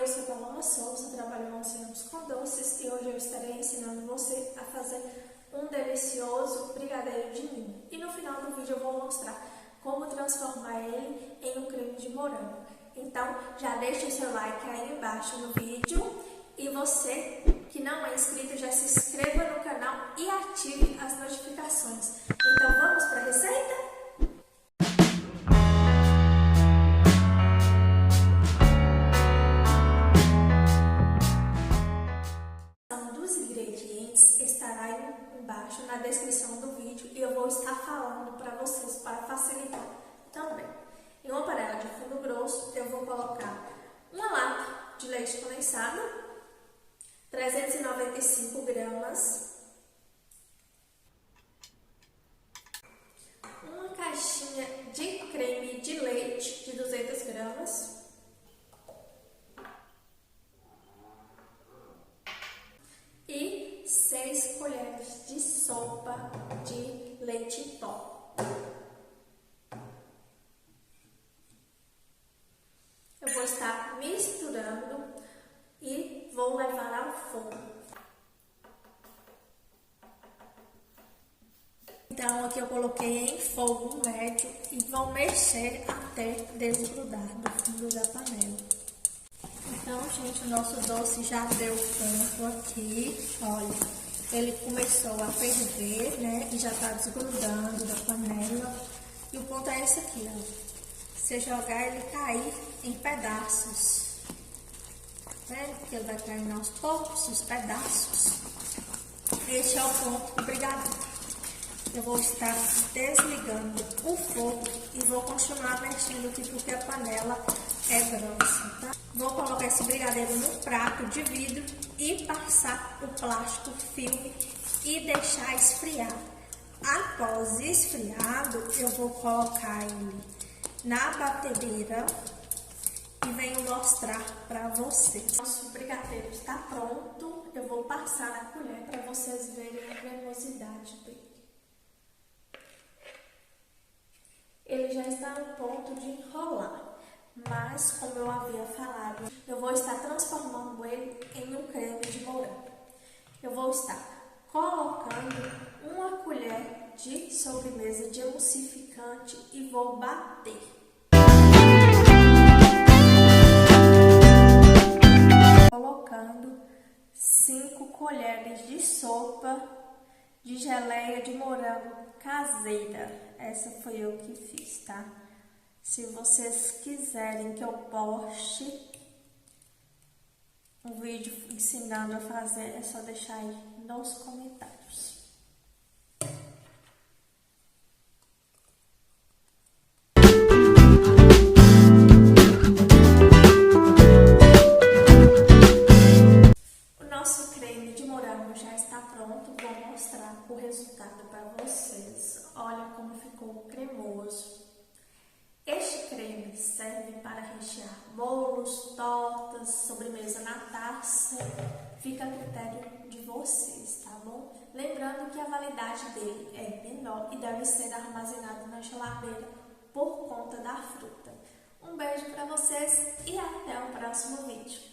eu sou Paloma Souza, trabalho em Monsenhores com Doces e hoje eu estarei ensinando você a fazer um delicioso brigadeiro de ninho. E no final do vídeo eu vou mostrar como transformar ele em um creme de morango. Então já deixa o seu like aí embaixo no vídeo e você que não é inscrito já se inscreva no canal e ative as notificações. Então vamos para a receita? Dos ingredientes estará aí embaixo na descrição do vídeo e eu vou estar falando para vocês para facilitar também. Em uma panela de fundo grosso eu vou colocar uma lata de leite condensado, 395 gramas, uma caixinha de creme de leite de 200 gramas, e 6 colheres de sopa de leite em pó. Eu vou estar misturando e vou levar ao forno. Então aqui eu coloquei em fogo médio e vou mexer até desgrudar do fundo da panela. Então, gente, o nosso doce já deu ponto aqui, olha, ele começou a ferver, né, e já tá desgrudando da panela. E o ponto é esse aqui, ó, você jogar ele cair em pedaços, né, que ele vai caindo aos poucos, os pedaços. Este é o ponto do brigadeiro. Eu vou estar desligando o fogo e vou continuar mexendo aqui porque a panela é grossa, tá? Vou colocar esse brigadeiro no prato de vidro e passar o plástico filme e deixar esfriar. Após esfriado, eu vou colocar ele na batedeira e venho mostrar para vocês. Nosso brigadeiro está pronto. Eu vou passar a colher para vocês verem a cremosidade dele. Ele já está no ponto de enrolar. Mas, como eu havia falado, eu vou estar transformando ele em um creme de morango. Eu vou estar colocando uma colher de sobremesa de emulsificante e vou bater. Colocando 5 colheres de sopa de geleia de morango caseira. Essa foi eu que fiz, tá? Se vocês quiserem que eu poste um vídeo ensinando a fazer, é só deixar aí nos comentários. O nosso creme de morango já está pronto, vou mostrar o resultado para vocês. Olha como ficou cremoso. Este creme serve para rechear bolos, tortas, sobremesa na taça. Fica a critério de vocês, tá bom? Lembrando que a validade dele é menor e deve ser armazenado na geladeira por conta da fruta. Um beijo para vocês e até o próximo vídeo.